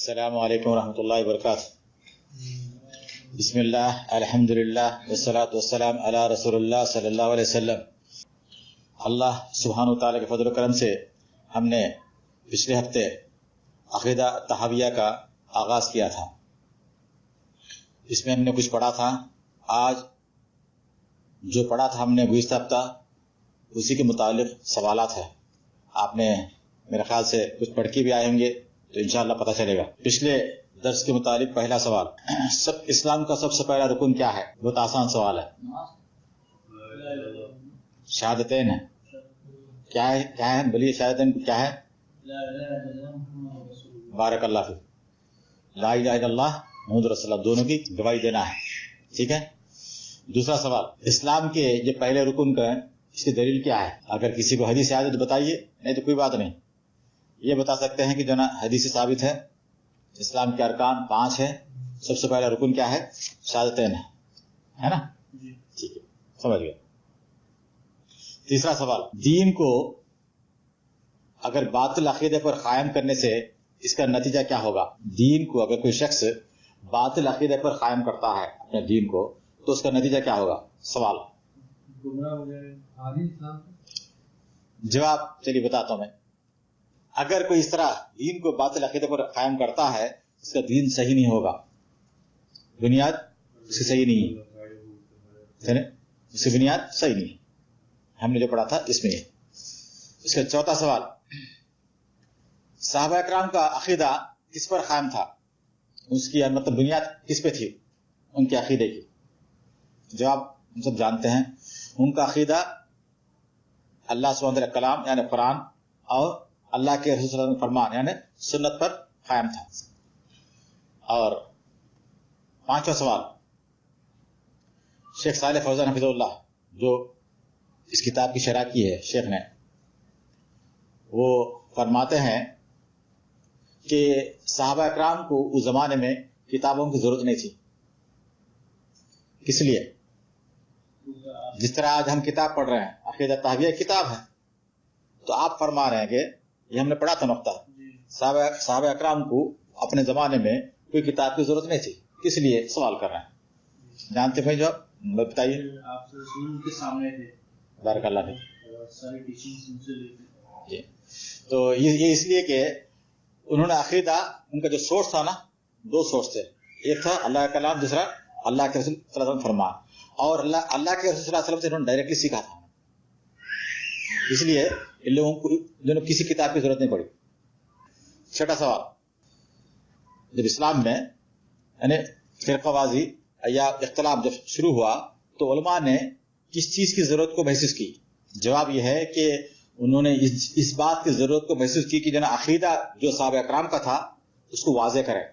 السلام علیکم ورحمۃ اللہ وبرکاتہ۔ بسم اللہ، الحمدللہ والصلاۃ والسلام علی رسول اللہ صلی اللہ علیہ وسلم۔ اللہ سبحانہ و تعالیٰ کے فضل و کرم سے ہم نے پچھلے ہفتے عقیدہ طحاویہ کا آغاز کیا تھا۔ اس میں ہم نے کچھ پڑھا تھا۔ آج جو پڑھا تھا ہم نے گزشتہ ہفتہ، اسی کے متعلق سوالات ہیں۔ آپ نے میرے خیال سے کچھ پڑھ کے بھی آئے ہوں گے تو انشاءاللہ پتہ چلے گا۔ پچھلے درس کے متعلق پہلا سوال، اسلام کا سب سے پہلا رکن کیا ہے؟ بہت آسان سوال ہے، شہادتین ہے۔ کیا ہے بولیے، شہادتین کیا ہے؟ بارک اللہ فیک، لا الہ الا اللہ محمد رسول اللہ، دونوں کی گواہی دینا ہے، ٹھیک ہے۔ دوسرا سوال، اسلام کے یہ پہلے رکن کا اس کی دلیل کیا ہے؟ اگر کسی کو حدیث یاد ہے تو بتائیے، نہیں تو کوئی بات نہیں۔ یہ بتا سکتے ہیں کہ جو نا حدیث ثابت ہے، اسلام کے ارکان 5 ہے، سب سے پہلا رکن کیا ہے؟ شہادتین ہے نا؟ ٹھیک ہے، سمجھ گئے۔ تیسرا سوال، دین کو اگر باطل عقیدے پر قائم کرنے سے اس کا نتیجہ کیا ہوگا؟ دین کو اگر کوئی شخص باطل عقیدے پر قائم کرتا ہے اپنے دین کو تو اس کا نتیجہ کیا ہوگا؟ سوال، جواب چلیے بتاتا ہوں میں۔ اگر کوئی اس طرح دین کو باطل عقیدے پر قائم کرتا ہے، اس کا دین صحیح نہیں ہوگا، بنیاد اس کی صحیح نہیں ہے، اس کی بنیاد صحیح نہیں ہے۔ ہم نے جو پڑھا تھا اس میں یہ۔ اس کا چوتھا سوال، صحابہ اکرام کا عقیدہ کس پر قائم تھا؟ اس کی مطلب بنیاد کس پہ تھی ان کے عقیدے کی؟ جواب ہم سب جانتے ہیں، ان کا عقیدہ اللہ سبحانہ وتعالی کلام یعنی قرآن اور اللہ کے رسول صلی اللہ علیہ وسلم فرمان یعنی سنت پر قائم تھا۔ اور پانچواں سوال، شیخ صالح فوزان حفظہ اللہ جو اس کتاب کی شرح کی ہے شیخ نے، وہ فرماتے ہیں کہ صحابہ اکرام کو اس زمانے میں کتابوں کی ضرورت نہیں تھی۔ کس لیے؟ جس طرح آج ہم کتاب پڑھ رہے ہیں، عقیدہ طحاویہ کتاب ہے، تو آپ فرما رہے ہیں کہ یہ ہم نے پڑھا تھا نقطہ، صحابہ اکرام کو اپنے زمانے میں کوئی کتاب کی ضرورت نہیں تھی، کس لیے سوال کر رہے ہیں؟ جانتے بھائی جو بتائیے۔ آپ کے سامنے تھے، بارک اللہ فیک۔ ساری ٹیچنگز ان سے لیتے جی، تو یہ اس لیے کہ انہوں نے عقیدہ، ان کا جو سورس تھا نا، 2 سورس تھے، ایک تھا اللہ کا کلام، دوسرا اللہ کے رسول صلی اللہ علیہ وسلم فرمان، اور اللہ کے رسول صلی اللہ علیہ وسلم سے انہوں نے ڈائریکٹلی سیکھا تھا، اس لیے ان لوگوں کو کسی کتاب کی ضرورت نہیں پڑی۔ چھٹا سوال، جب اسلام میں یعنی فرقہ بازی یا اختلاف جب شروع ہوا تو علماء نے کس چیز کی ضرورت کو محسوس کی؟ جواب یہ ہے کہ انہوں نے اس بات کی ضرورت کو محسوس کی کہ جو نا عقیدہ جو صحابہ اکرام کا تھا اس کو واضح کریں،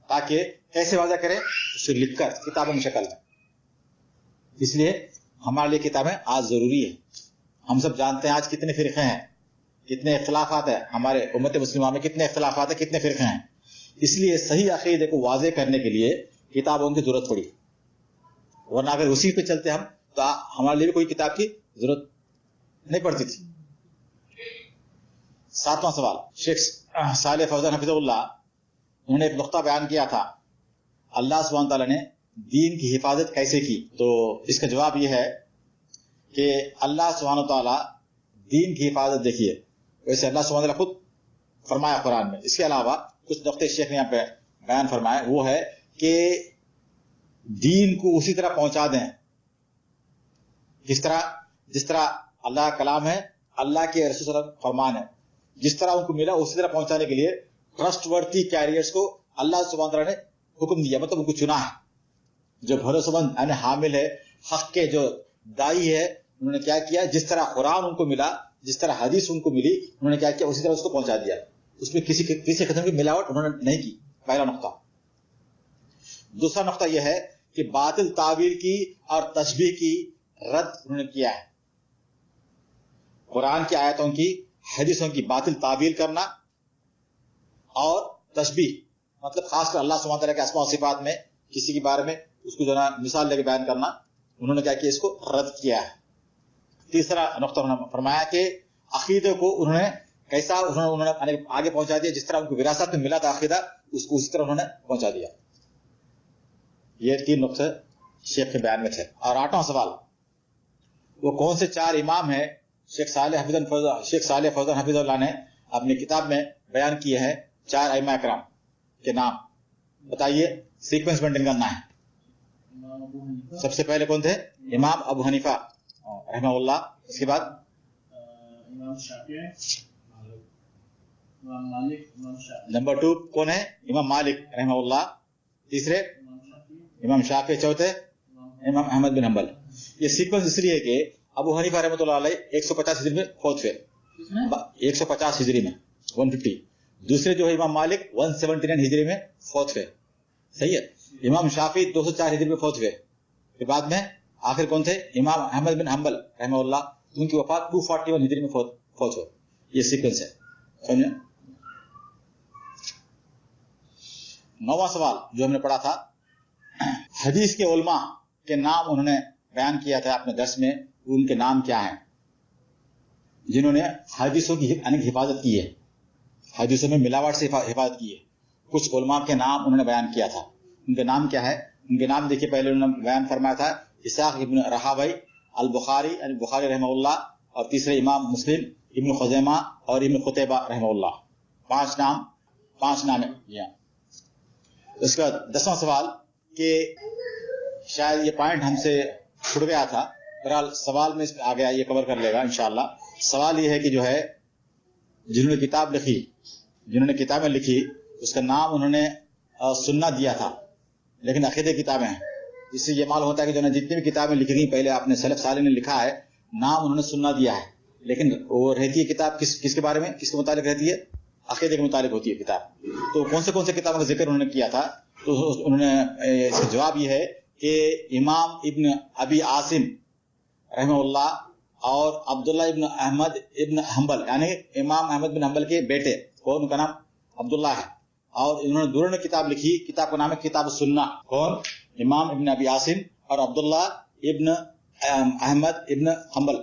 تاکہ کیسے واضح کریں؟ اسے لکھ کر کتابوں کی شکل میں۔ اس لیے ہمارے لیے کتابیں آج ضروری ہے۔ ہم سب جانتے ہیں آج کتنے فرقے ہیں، کتنے اختلافات ہیں، ہمارے امت مسلمہ میں کتنے اختلافات ہیں، کتنے فرقے ہیں۔ اس لیے صحیح عقیدے کو واضح کرنے کے لیے کتابوں کی ضرورت پڑی، ورنہ اگر اسی پہ چلتے ہم تو ہمارے لیے بھی کوئی کتاب کی ضرورت نہیں پڑتی تھی۔ 7واں سوال، شیخ صالح فوزان حفظہ اللہ انہوں نے ایک نقطہ بیان کیا تھا، اللہ سبحانہ تعالیٰ نے دین کی حفاظت کیسے کی؟ تو اس کا جواب یہ ہے کہ اللہ سبحانہ تعالیٰ دین کی حفاظت، دیکھیے ویسے اللہ سبحانہ تعالیٰ خود فرمایا قرآن میں، اس کے علاوہ کچھ نقطے شیخ نے یہاں پہ بیان فرمائے، وہ ہے کہ دین کو اسی طرح پہنچا دیں جس طرح اللہ کا کلام ہے، اللہ کے رسول صلی اللہ علیہ وسلم فرمان ہے، جس طرح ان کو ملا اسی طرح پہنچانے کے لیے ٹرسٹ ورتھی کیریئرز کو اللہ سبحانہ تعالیٰ نے حکم دیا، مطلب ان کو چنا ہے، جو بھروسہ مند یعنی حامل ہے حق کے، جو دائی ہے، انہوں نے کیا کیا؟ جس طرح قرآن ان کو ملا، جس طرح حدیث ان کو ملی، انہوں نے کیا کیا؟ اسی طرح اس کو پہنچا دیا، اس میں کسی قسم کی ملاوٹ انہوں نے نہیں کی، پہلا نقطہ۔ دوسرا نقطہ یہ ہے کہ باطل تعویل کی اور تشبیہ کی رد انہوں نے کیا ہے، قرآن کی آیتوں کی، حدیثوں کی باطل تعویل کرنا اور تشبیہ، مطلب خاص کر اللہ سبحانہ تعالیٰ کے اسماء و صفات میں کسی کے بارے میں اس کو جو ہے مثال لے کے بیان کرنا، انہوں نے کیا کیا؟ اس کو رد کیا ہے۔ تیسرا نقطہ انہوں نے فرمایا کہ عقیدے کو انہوں نے کیسا انہوں نے آگے پہنچا دیا، جس طرح ان کو وراثت میں ملا تھا عقیدہ उसको उसी तरह उन्होंने पहुंचा दिया। ये 3 नुक्ते शेख के बयान में थे। और 8वां सवाल, वो कौन से 4 इमाम है शेख सालेह फौजान हफिजुल्लाह ने अपनी किताब में बयान किए हैं 4 अइम्मा इकराम के नाम बताइए, सीक्वेंस मेंटेन करना है। इमाम अबू हनीफा, सबसे पहले कौन थे? इमाम अबू हनीफा रहमहुल्लाह, इसके बाद इमाम शाफिई, इमाम मालिक, इमाम शाफिई, नंबर 2 कौन है? इमाम मालिक रहमहुल्लाह, तीसरे इमाम शाफिई, इमाम शाफी, चौथे इमाम अहमद बिन हंबल। ये सीक्वेंस इसलिए कि अबू हनीफा रहमतुल्लाह अलैह 150 हिजरी में फौत हुए, 150 हिजरी में 150। दूसरे जो है इमाम मालिक 179 हिजरी में फौत हुए, सही है। इमाम शाफी 204 हिजरी में फौत हुए। फिर बाद में आखिर कौन थे? इमाम अहमद बिन हंबल रहमहुल्लाह, उनकी वफात 241 हिजरी में फौत हुए। ये सीक्वेंस है, समझे। 9वां सवाल जो हमने पढ़ा था, हदीस के उलमा के नाम उन्होंने बयान किया था अपने दर्स में, उनके नाम क्या हैं जिन्होंने हदीसों की अनेक हिफाजत की है, हदीसों में मिलावट से हिफाजत की है। कुछ उलमा के नाम उन्होंने बयान किया था, उनके नाम क्या है? उनके नाम देखिए, पहले उन्होंने बयान फरमाया था इसाक इब्न राहावई अल बुखारी रहमहुल्लाह, और तीसरे इमाम मुस्लिम इब्न खुज़ैमा और इब्न खुतैबा रहमहुल्लाह। 5 नाम है ये। उसके बाद 10वां सवाल के शायद ये पॉइंट हमसे छूट गया था, बहरहाल सवाल में आ गया, ये कवर कर लेगा इंशाअल्लाह। सवाल ये है कि जो है जिन्होंने किताबें लिखी उसका नाम उन्होंने सुन्ना दिया था, लेकिन अकीदे किताबें हैं। इससे ये मालूम होता है कि जो जितनी भी किताबें लिखी गई पहले अपने सलफ साले ने लिखा है, नाम उन्होंने सुन्ना दिया है, लेकिन वो रहती है किताब किसके बारे में, किसके मुतालिक रहती है? अकीदे के मुतालिक होती है किताब। तो कौन से किताबों का जिक्र उन्होंने किया था? तो उन्होंने इसका जवाब ये है कि इमाम इब्न अबी आसिम रहमहुल्लाह और अब्दुल्ला इब्न अहमद इब्न हंबल, यानी इमाम अहमद बिन हंबल के बेटे, कौन? उनका नाम अब्दुल्ला है, और इन्होंने दोनों ने किताब लिखी, किताब का नाम है किताब सुन्ना। कौन? इमाम इब्न अबी आसिम और अब्दुल्ला इब्न अहमद इब्न हंबल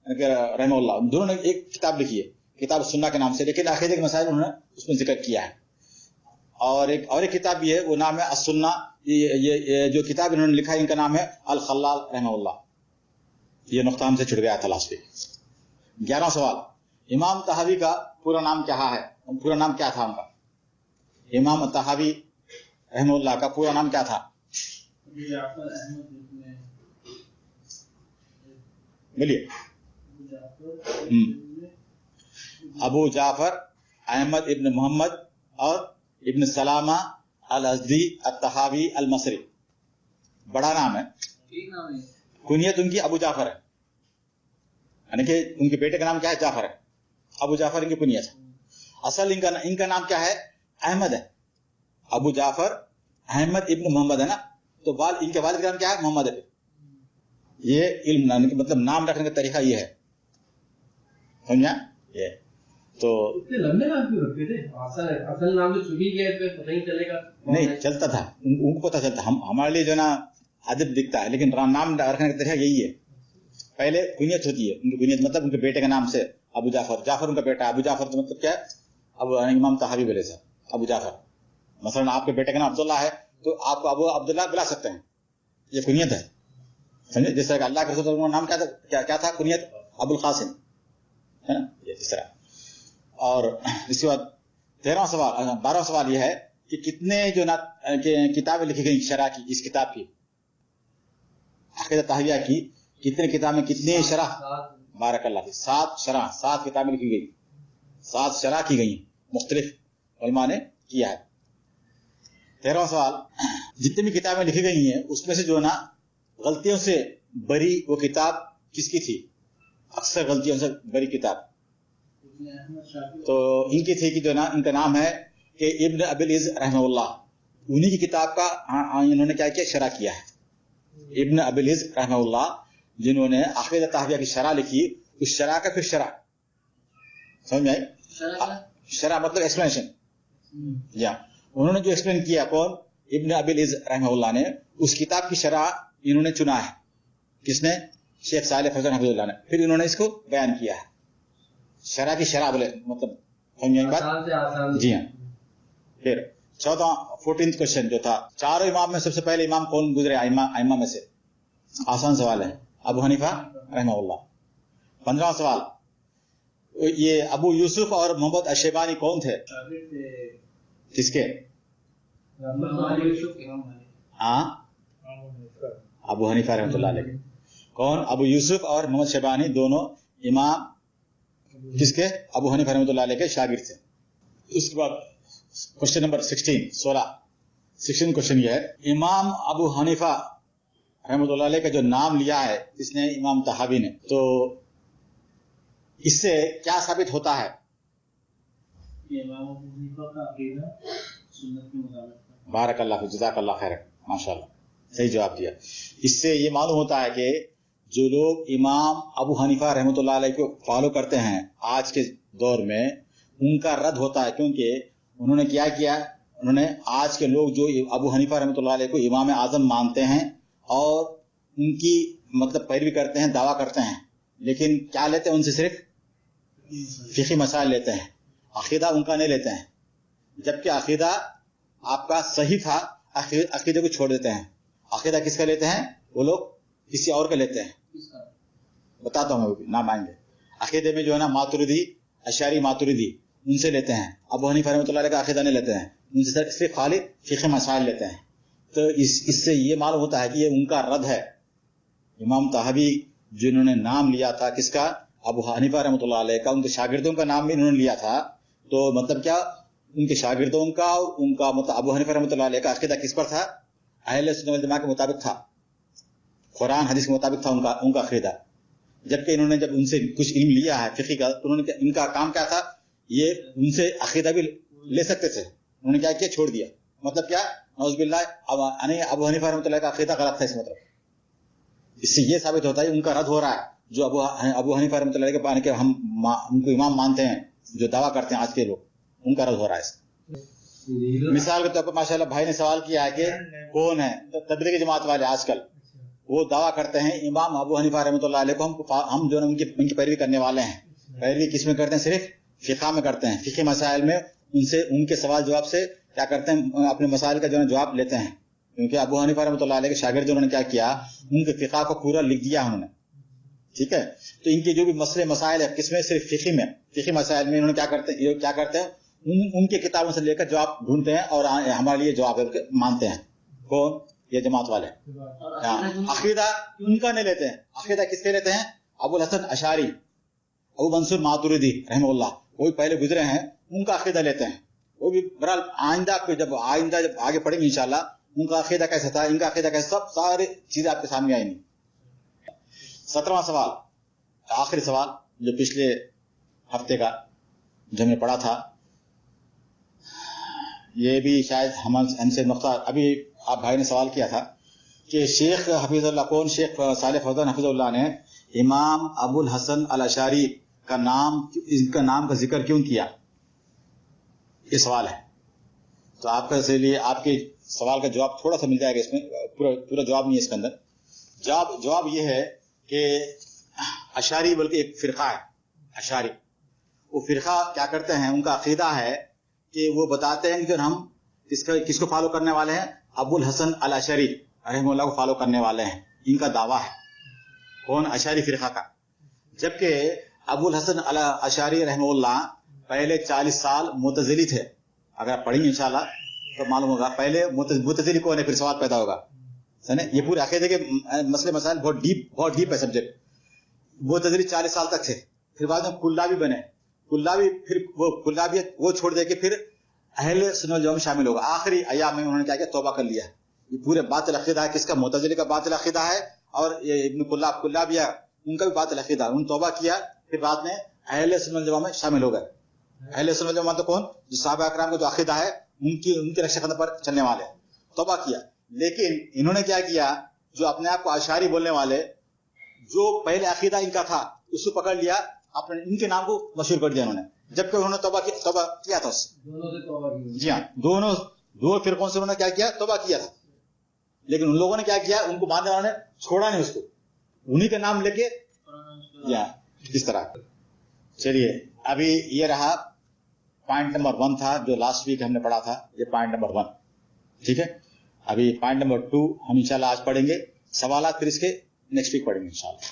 रहमहुल्लाह, दोनों ने एक किताब लिखी है किताब सुन्ना के नाम से, लेकिन अकीदे के मसाइल उन्होंने उसमें जिक्र किया है। और एक किताब भी है, वो नाम है अस-सुन्ना। ये जो किताब इन्होंने लिखा है इनका नाम है अल खल्लाल रहमहुल्लाह। ये नुक्ता हमसे छुट गया था लास्ट वीक। 11वां सवाल, इमाम तहावी का पूरा नाम क्या है? पूरा नाम क्या था उनका? इमाम तहावी रहमहुल्लाह का पूरा नाम क्या था? बोलिए। अबू जाफर अहमद इब्न मोहम्मद और इब्न सलामा अल अज़दी अत-तहावी अल मसरी। बड़ा नाम है, कुनियत उनकी अबू जाफर है, यानी कि उनके बेटे का नाम क्या है? जाफर है। अबू जाफर इनकी कुनियत है। असल इनका नाम क्या है? अहमद है। अबू जाफर अहमद इब्न मोहम्मद है ना, तो इनके वालिद का नाम क्या है? मोहम्मद है। ये इल्म मतलब नाम रखने का तरीका ये है, समझा? ये तो इतने लंबे नाम क्यों रखते थे? असल नाम जो चुनी गया तो पता ही चलेगा। नहीं चलता था, उनको पता चलता। हमारे लिए जो ना अदब दिखता है, लेकिन नाम रखने का तरीका यही है। पहले कुनियत होती है, उनकी कुनियत मतलब उनके बेटे का नाम से अबू जाफर उनका बेटा है। अबू जाफर तो मतलब क्या है? अब इमाम तहावी बोले सर अबू जाफर। मसलन आपके बेटे का नाम अब्दुल्ला है तो आप अबू अब्दुल्ला बुला सकते हैं, ये कुनियत है, समझे? जिस तरह का अल्लाह के रसूल का नाम क्या था कुनियत? अबुल कासिम, है ना? ये इस तरह। और इसके बाद 12वां सवाल यह है कि कितने जो ना किताबें लिखी गई शरह की, इस किताब की अक़ीदा तहविया की कितने किताबें, कितने शरह? बारकल्लाह फीक, 7 किताबें लिखी गई, 7 शरह की गई, मुख्तलिफ उलमा ने किया है। 13वां सवाल, जितनी भी किताबें लिखी गई हैं उसमें से जो ना गलतियों से बरी वो किताब किसकी थी? अक्सर गलतियों से बरी किताब तो इनकी थी कि जो ना इनका नाम है कि इब्न अबिल इज़ रहमहुल्लाह। उन्हीं की किताब का इन्होंने क्या किया? शरह किया है। इब्न अबिल इज़ रहमहुल्लाह जिन्होंने अक़ीदा तहविया की शरह लिखी, उस शरह का फिर शरह, समझ में आई? शरह मतलब एक्सप्लेनेशन। या उन्होंने जो एक्सप्लेन किया, कौन? इब्न अबिल इज़ रहमहुल्लाह ने, उस किताब की शरह इन्होंने चुना है। किसने? शेख सालेह फौज़ान हफिज़ुल्लाह ने। फिर इन्होंने इसको बयान किया है। शरह की शरह बोले मतलब समझ बात? जी हाँ। फिर 14th क्वेश्चन जो था, चारों इमाम में सबसे पहले इमाम कौन गुजरे आइमा में से? आसान सवाल है, अबू हनीफा रहमहुल्लाह। 15वां सवाल, ये अबू यूसुफ और मोहम्मद अशेबानी कौन थे? शागिर्द थे किसके? हाँ, अबू हनीफा रहमतुल्लाह अलैह। कौन? अबू यूसुफ और मोहम्मद शेबानी दोनों इमाम किसके? अबू हनीफा रहमतुल्लाह अलैह के शागिर्द थे। उसके बाद क्वेश्चन नंबर 16 क्वेश्चन ये है, इमाम अबू हनीफा रहमतुल्लाह अलैह का जो नाम लिया है इसने इमाम तहावी ने, तो इससे क्या साबित होता है? कि इमाम अबू हनीफा का अकीदा सुन्नत के मुताबिक था। बारकल्लाह जज़ाकल्लाह खैर, माशाल्लाह, सही जवाब दिया। इससे ये मालूम होता है कि जो लोग इमाम अबू हनीफा रहमतुल्लाह अलैह को फॉलो करते हैं आज के दौर में, उनका रद्द होता है, क्योंकि उन्होंने क्या किया? उन्होंने आज के लोग जो अबू हनीफा रहमतुल्लाह अलैह को इमाम आजम मानते हैं और उनकी मतलब पैरवी करते हैं, दावा करते हैं, लेकिन क्या लेते हैं उनसे? सिर्फ फिक़ी मसाइल लेते हैं, अकीदा उनका नहीं लेते हैं। जबकि अकीदा आपका सही था, अकीदे को छोड़ देते हैं। अकीदा किसका लेते हैं? वो लोग किसी और का लेते हैं। बताता हूँ, नाम आएंगे। अकीदे में जो है ना, मातुरिदी, अशारी मातुरिदी, उनसे लेते हैं। अबू हनीफा रहमतुल्लाह अलैह का अकीदा नहीं लेते हैं, उनसे सिर्फ खाली फिक़ी मसाइल लेते हैं। तो इससे ये मालूम होता है कि ये उनका रद्द है। इमाम तहावी जिन्होंने नाम लिया था किसका? अबू हनीफा रहमतुल्लाह अलैह का, उनके शागिर्दों का नाम भी इन्होंने लिया था। तो मतलब क्या? उनके शागिर्दों का और उनका मतलब अबू हनीफा रहमतुल्लाह अलैह का अकीदा किस पर था? अहले सुन्नत वल जमाअह के मुताबिक था, कुरान हदीस के मुताबिक था उनका अकीदा। जबकि इन्होंने जब उनसे कुछ इल्म लिया है फिक़ी का, तो उन्होंने इनका काम क्या था? ये उनसे अकीदा भी ले सकते थे, उन्होंने क्या किया? छोड़ दिया। मतलब क्या? नौज़ुबिल्लाह, अबू हनीफा रहमतुल्लाह का अकीदा गलत था। इस मतलब इससे ये साबित होता है उनका रद्द हो रहा है। जो अबू हनीफा रहमतुल्लाह के पाने के हम उनको इमाम मानते हैं, जो दावा करते हैं आज के लोग, उनका रद्द हो रहा है। मिसाल के तौर पर माशाल्लाह भाई ने सवाल किया है कि कौन है तबलीगी जमात वाले आजकल, वो दावा करते हैं इमाम अबू हनीफा रहमतुल्लाह अलैह को हम जो है उनकी पैरवी करने वाले हैं। पैरवी किसमें करते हैं? सिर्फ फिक़ा में करते हैं, फिक़ी मसाइल में उनसे उनके सवाल जवाब से क्या करते हैं? अपने मसाइल का जो है जवाब लेते हैं। क्योंकि अबू हनीफा रहमतुल्लाह अलैह के शागिर्द उन्होंने क्या किया? उनके फिक़ा को पूरा लिख दिया उन्होंने, ठीक है। तो इनके जो भी मसले मसाइल है किसमें? सिर्फ फिक़ी में, फिक़ी मसाइल में इन्होंने क्या करते हैं? उनके किताबों से लेकर जवाब ढूंढते हैं और हमारे लिए जवाब मानते हैं। कौन? ये जमात वाले। अकीदा उनका नहीं लेते हैं। अकीदा किसके लेते हैं? अबुल हसन अशारी, अबू मंसूर मातुरिदी रहमहुल्लाह, वो भी पहले गुजरे हैं, उनका अकीदा लेते हैं। वो भी बहरहाल आइंदा जब आगे पढ़ेंगे इंशाल्लाह, उनका अकीदा कैसा था, इनका अकीदा कैसा, सब सारी चीजें आपके सामने आएंगी। 17वां सवाल, आखिरी सवाल जो पिछले हफ्ते का जो हमने पढ़ा था, ये भी शायद हमसे नुक्ता अभी आप भाई ने सवाल किया था कि शेख हफीजुल्लाह, कौन? शेख सालेह फौजान हफीजुल्लाह ने इमाम अबुल हसन अल अशारी का नाम, इनका नाम का जिक्र क्यों किया? ये सवाल है। तो आपके सवाल का जवाब थोड़ा सा मिल जाएगा इसमें, पूरा जवाब नहीं है इसके अंदर। जवाब ये है कि अशारी बल्कि एक फिरका है। अशारी वो फिरका क्या करते हैं? उनका अकीदा है कि वो बताते हैं कि हम किसको फॉलो करने वाले हैं? अबुल हसन अल अशरी रहमहुल्लाह को फॉलो करने वाले हैं। इनका दावा है। कौन? अशारी फिरका का। जबकि अबुल हसन अल अशरी रहमहुल्लाह पहले 40 साल मुतज़िली थे। अगर आप पढ़ेंगे इंशाल्लाह तो मालूम होगा पहले मुतज़िली कौन है, फिर सवाल पैदा होगा। समझे? ये पूरे अकीदे के मसले मसाइल बहुत डीप है सब्जेक्ट। मुतज़िली 40 साल तक थे, फिर बाद में कुल्लाबी बने। फिर वो छोड़ दे के फिर अहले सुन्नत वल जमाअह में शामिल होगा। आखिरी अय्याम में उन्होंने क्या किया? तौबा कर लिया। ये पूरे बातिल अकीदा है। किसका? मुतज़िली का बातिल अकीदा है, और ये इब्न कुल्लाबिया उनका भी बातिल अकीदा। उन्होंने तौबा किया, फिर बाद में अहले सुन्नत वल जमाअह में शामिल हो गए। अहले सुन्नत वल जमाअह तो कौन? जो सहाबा इकराम का जो अकीदा है उनके नक्शे कदम पर चलने वाले। तौबा किया, लेकिन इन्होंने क्या किया? जो अपने आप को अशारी बोलने वाले, जो पहले अकीदा इनका था उसको पकड़ लिया, अपने इनके नाम को मशहूर कर दिया उन्होंने, जबकि उन्होंने तौबा किया था उससे। जी हाँ, दो फिरकों से उन्होंने क्या किया? तौबा किया था। लेकिन उन लोगों ने क्या किया? उनको मानने वालों ने छोड़ा नहीं उसको, उन्हीं का नाम लेके इस तरह। चलिए, अभी ये रहा پوائنٹ نمبر 1 تھا جو لاسٹ ویک ہم نے پڑھا تھا. یہ پوائنٹ نمبر 1. ٹھیک ہے. ابھی پوائنٹ نمبر 2 ہم انشاءاللہ آج پڑھیں گے. سوالات پھر اس کے نیکسٹ ویک پڑھیں گے انشاءاللہ.